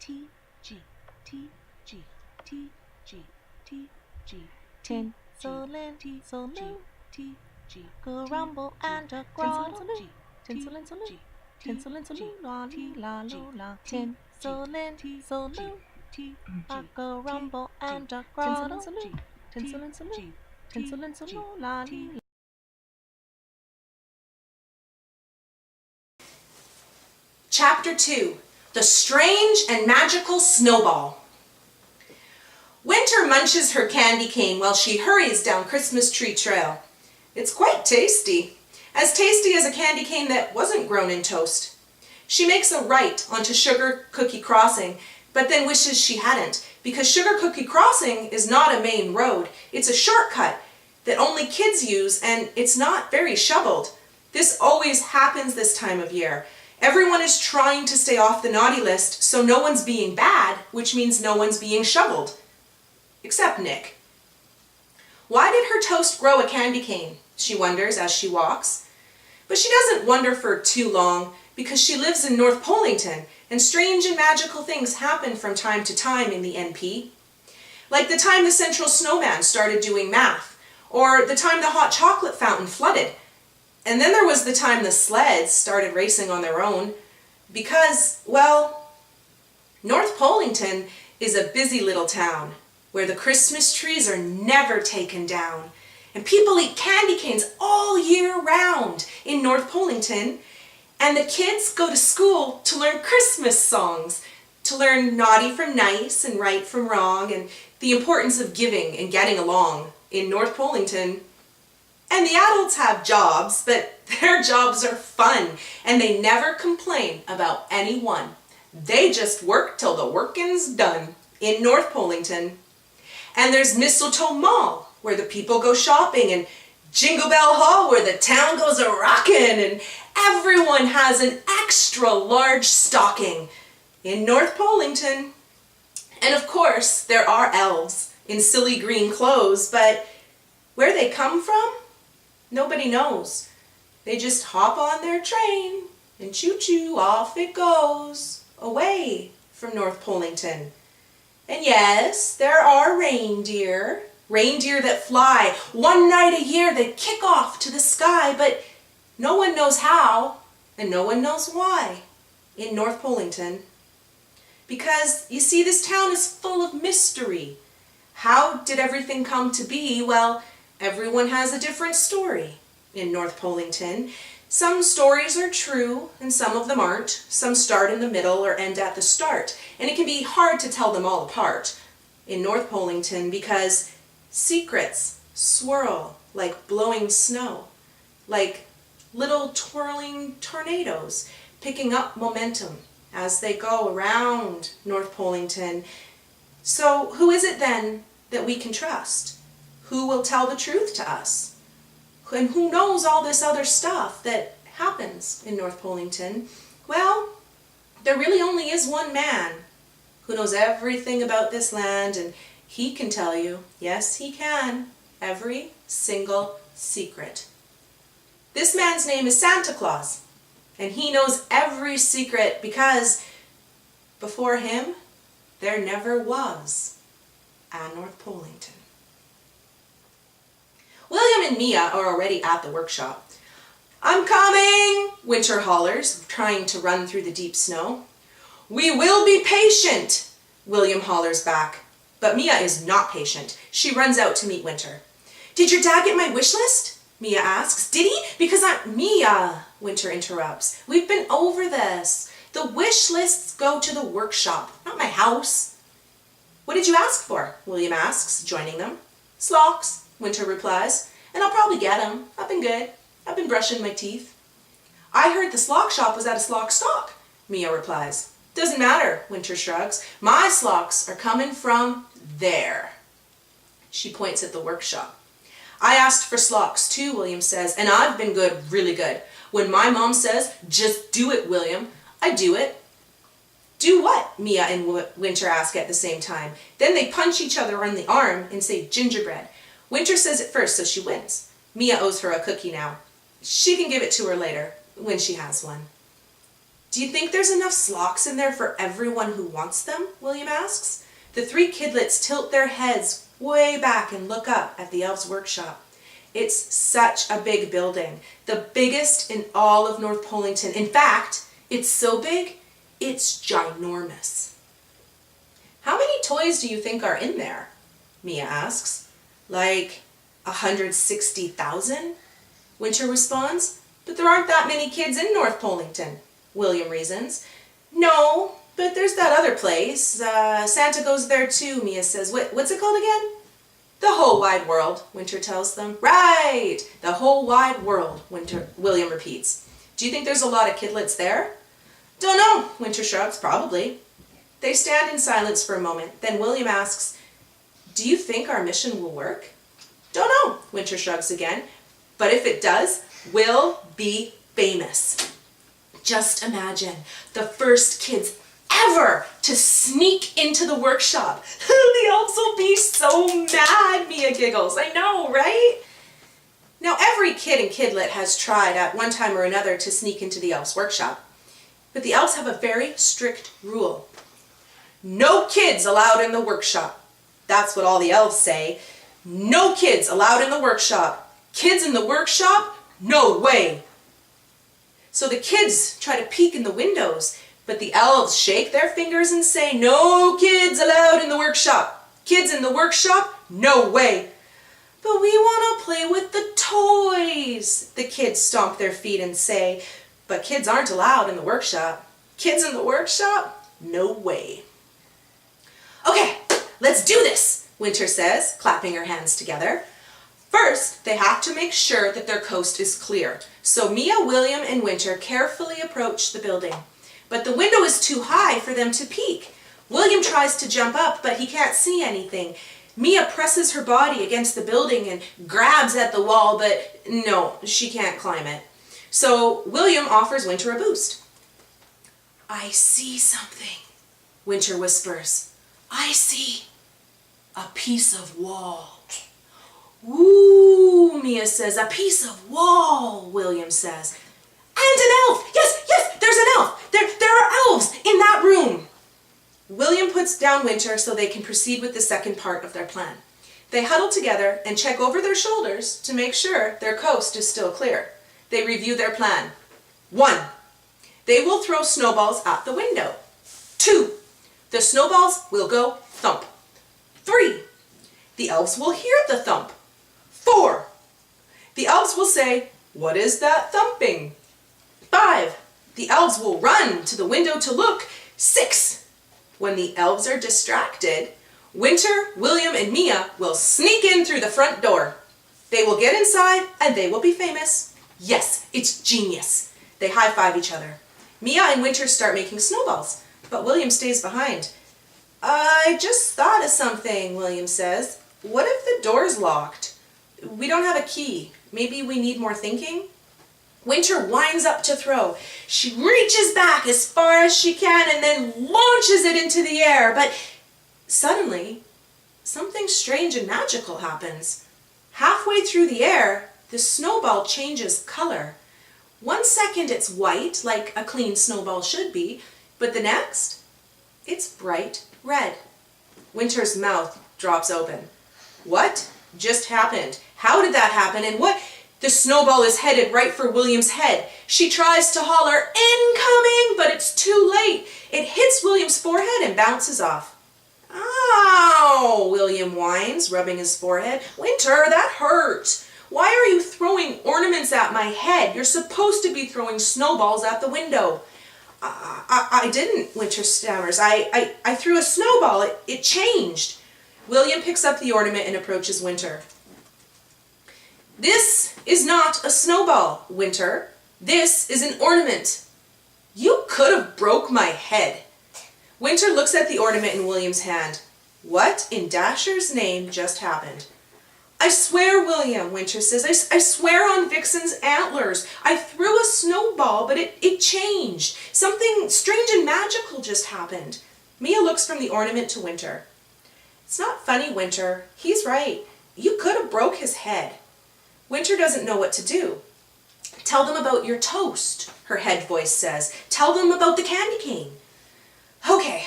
T G T G T G T G Tinselin, Tinselin, T G grumble and a growl, Tinselin, Tinselin, la li la lo la, Tinselin, Tinselin, a grumble and a growl, Tinselin, Tinselin, la li. Chapter 2, The Strange and Magical Snowball. Winter munches her candy cane while she hurries down Christmas Tree Trail. It's quite tasty as a candy cane that wasn't grown in toast. She makes a right onto Sugar Cookie Crossing, but then wishes she hadn't, because Sugar Cookie Crossing is not a main road. It's a shortcut that only kids use, and it's not very shoveled. This always happens this time of year. Everyone is trying to stay off the naughty list, so no one's being bad, which means no one's being shoveled. Except Nick. Why did her toast grow a candy cane? She wonders as she walks. But she doesn't wonder for too long, because she lives in North Polington, and strange and magical things happen from time to time in the NP. Like the time the Central Snowman started doing math, or the time the hot chocolate fountain flooded. And then there was the time the sleds started racing on their own, because, well, North Polington is a busy little town where the Christmas trees are never taken down, and people eat candy canes all year round in North Polington, and the kids go to school to learn Christmas songs, to learn naughty from nice and right from wrong, and the importance of giving and getting along in North Polington. And the adults have jobs, but their jobs are fun, and they never complain about any one. They just work till the working's done in North Polington. And there's Mistletoe Mall, where the people go shopping, and Jingle Bell Hall, where the town goes a-rockin', and everyone has an extra large stocking in North Polington. And of course, there are elves in silly green clothes, but where they come from? Nobody knows. They just hop on their train and choo-choo, off it goes, away from North Polington. And yes, there are reindeer that fly. One night a year they kick off to the sky, but no one knows how and no one knows why in North Polington. Because, you see, this town is full of mystery. How did everything come to be? Well, everyone has a different story in North Polington. Some stories are true and some of them aren't. Some start in the middle or end at the start. And it can be hard to tell them all apart in North Polington because secrets swirl like blowing snow, like little twirling tornadoes picking up momentum as they go around North Polington. So who is it then that we can trust? Who will tell the truth to us? And who knows all this other stuff that happens in North Polington? Well, there really only is one man who knows everything about this land, and he can tell you, yes he can, every single secret. This man's name is Santa Claus, and he knows every secret because before him, there never was a North Polington. William and Mia are already at the workshop. "I'm coming," Winter hollers, trying to run through the deep snow. "We will be patient," William hollers back. But Mia is not patient. She runs out to meet Winter. "Did your dad get my wish list?" Mia asks. "Did he? Because Mia," Winter interrupts. "We've been over this. The wish lists go to the workshop, not my house." "What did you ask for?" William asks, joining them. "Slocks," Winter replies, "and I'll probably get 'em. I've been good. I've been brushing my teeth." "I heard the slock shop was at a slock stock," Mia replies. "Doesn't matter," Winter shrugs. "My slocks are coming from there." She points at the workshop. "I asked for slocks too," William says, "and I've been good, really good. When my mom says, 'Just do it, William,' I do it." "Do what?" Mia and Winter ask at the same time. Then they punch each other on the arm and say gingerbread. Winter says it first, so she wins. Mia owes her a cookie now. She can give it to her later, when she has one. Do you think there's enough slocks in there for everyone who wants them? William asks. The three kidlets tilt their heads way back and look up at the Elves Workshop. It's such a big building, the biggest in all of North Polington. In fact, it's so big, it's ginormous. How many toys do you think are in there? Mia asks. Like 160,000? Winter responds. But there aren't that many kids in North Polington, William reasons. No, but there's that other place. Santa goes there too, Mia says. What's it called again? The whole wide world, Winter tells them. Right, the whole wide world, William repeats. Do you think there's a lot of kidlets there? Don't know, Winter shrugs, probably. They stand in silence for a moment. Then William asks, do you think our mission will work? Don't know, Winter shrugs again. But if it does, we'll be famous. Just imagine the first kids ever to sneak into the workshop. The elves will be so mad, Mia giggles. I know, right? Now, every kid and kidlet has tried at one time or another to sneak into the Elves Workshop. But the elves have a very strict rule. No kids allowed in the workshop. That's what all the elves say. No kids allowed in the workshop. Kids in the workshop? No way. So the kids try to peek in the windows, but the elves shake their fingers and say, no kids allowed in the workshop. Kids in the workshop? No way. But we want to play with the toys, the kids stomp their feet and say, but kids aren't allowed in the workshop. Kids in the workshop? No way. Okay, let's do this, Winter says, clapping her hands together. First, they have to make sure that their coast is clear. So Mia, William, and Winter carefully approach the building. But the window is too high for them to peek. William tries to jump up, but he can't see anything. Mia presses her body against the building and grabs at the wall, but no, she can't climb it. So William offers Winter a boost. I see something, Winter whispers. I see a piece of wall. Ooh, Mia says, a piece of wall, William says. And an elf! Yes, there's an elf! There are elves in that room! William puts down Winter so they can proceed with the second part of their plan. They huddle together and check over their shoulders to make sure their coast is still clear. They review their plan. 1. They will throw snowballs at the window. 2. The snowballs will go thump. 3. The elves will hear the thump. 4. The elves will say, what is that thumping? 5. The elves will run to the window to look. 6. When the elves are distracted, Winter, William, and Mia will sneak in through the front door. They will get inside and they will be famous. Yes, it's genius. They high-five each other. Mia and Winter start making snowballs, but William stays behind. I just thought of something, William says. What if the door's locked? We don't have a key. Maybe we need more thinking? Winter winds up to throw. She reaches back as far as she can and then launches it into the air. But suddenly, something strange and magical happens. Halfway through the air, the snowball changes color. 1 second it's white, like a clean snowball should be, but the next, it's bright red. Winter's mouth drops open. What just happened? How did that happen? And what? The snowball is headed right for William's head. She tries to holler, incoming, but it's too late. It hits William's forehead and bounces off. Ow, William whines, rubbing his forehead. Winter, that hurt. Why are you throwing ornaments at my head? You're supposed to be throwing snowballs at the window. I didn't, Winter stammers. I threw a snowball. It changed. William picks up the ornament and approaches Winter. This is not a snowball, Winter. This is an ornament. You could have broke my head. Winter looks at the ornament in William's hand. What in Dasher's name just happened? I swear, William, Winter says, I swear on Vixen's antlers. I threw a snowball, but it changed. Something strange and magical just happened. Mia looks from the ornament to Winter. It's not funny, Winter. He's right. You could have broke his head. Winter doesn't know what to do. Tell them about your toast, her head voice says. Tell them about the candy cane. Okay,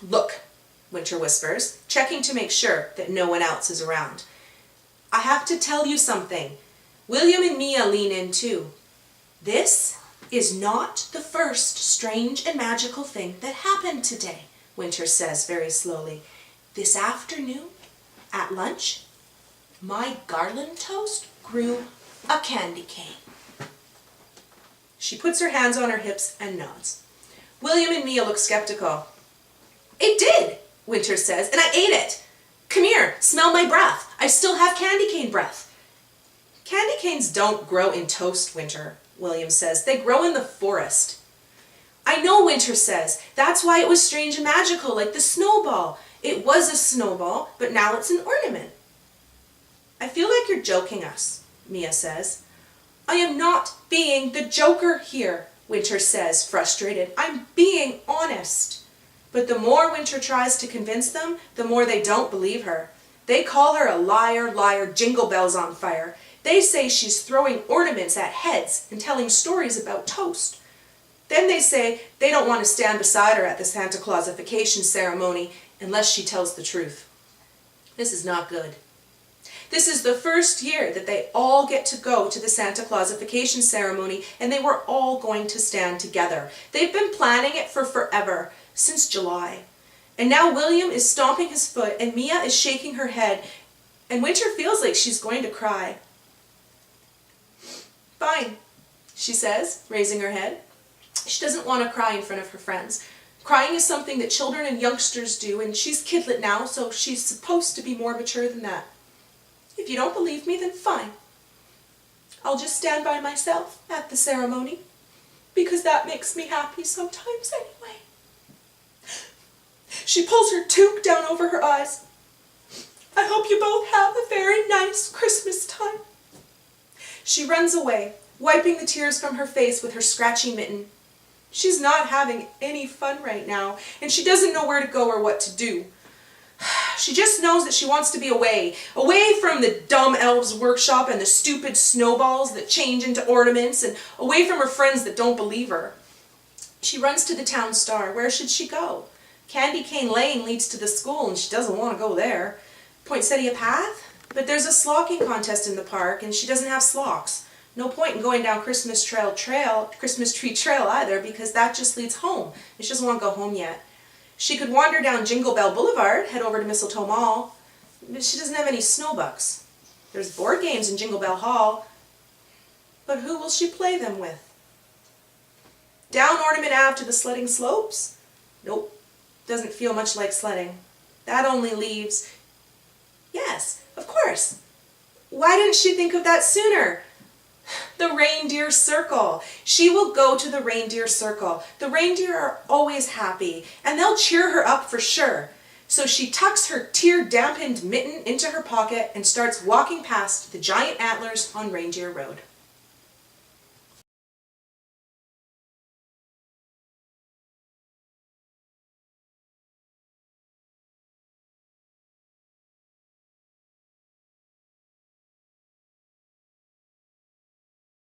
look, Winter whispers, checking to make sure that no one else is around. I have to tell you something. William and Mia lean in too. This is not the first strange and magical thing that happened today, Winter says very slowly. This afternoon, at lunch, my garland toast grew a candy cane. She puts her hands on her hips and nods. William and Mia look skeptical. It did, Winter says, and I ate it. Come here, smell my breath. I still have candy cane breath. Candy canes don't grow in toast, Winter, William says. They grow in the forest. I know, Winter says. That's why it was strange and magical, like the snowball. It was a snowball, but now it's an ornament. I feel like you're joking us, Mia says. I am not being the joker here, Winter says, frustrated. I'm being honest. But the more Winter tries to convince them, the more they don't believe her. They call her a liar, liar, jingle bells on fire. They say she's throwing ornaments at heads and telling stories about toast. Then they say they don't want to stand beside her at the Santa Clausification ceremony unless she tells the truth. This is not good. This is the first year that they all get to go to the Santa Clausification ceremony, and they were all going to stand together. They've been planning it for forever, since July. And now William is stomping his foot, and Mia is shaking her head, and Winter feels like she's going to cry. Fine, she says, raising her head. She doesn't want to cry in front of her friends. Crying is something that children and youngsters do, and she's kidlit now, so she's supposed to be more mature than that. If you don't believe me, then fine. I'll just stand by myself at the ceremony, because that makes me happy sometimes anyway. She pulls her toque down over her eyes. I hope you both have a very nice Christmas time. She runs away, wiping the tears from her face with her scratchy mitten. She's not having any fun right now, and she doesn't know where to go or what to do. She just knows that she wants to be away from the dumb Elves Workshop and the stupid snowballs that change into ornaments, and away from her friends that don't believe her. She runs to the town star. Where should she go? Candy Cane Lane leads to the school, and she doesn't want to go there. Poinsettia Path? But there's a slocking contest in the park, and she doesn't have slocks. No point in going down Christmas Tree Trail either, because that just leads home, and she doesn't want to go home yet. She could wander down Jingle Bell Boulevard, head over to Mistletoe Mall, but she doesn't have any snowbucks. There's board games in Jingle Bell Hall, but who will she play them with? Down Ornament Ave to the sledding slopes? Nope, doesn't feel much like sledding. That only leaves... Yes, of course. Why didn't she think of that sooner? The reindeer circle. She will go to the reindeer circle. The reindeer are always happy, and they'll cheer her up for sure. So she tucks her tear-dampened mitten into her pocket and starts walking past the giant antlers on Reindeer Road.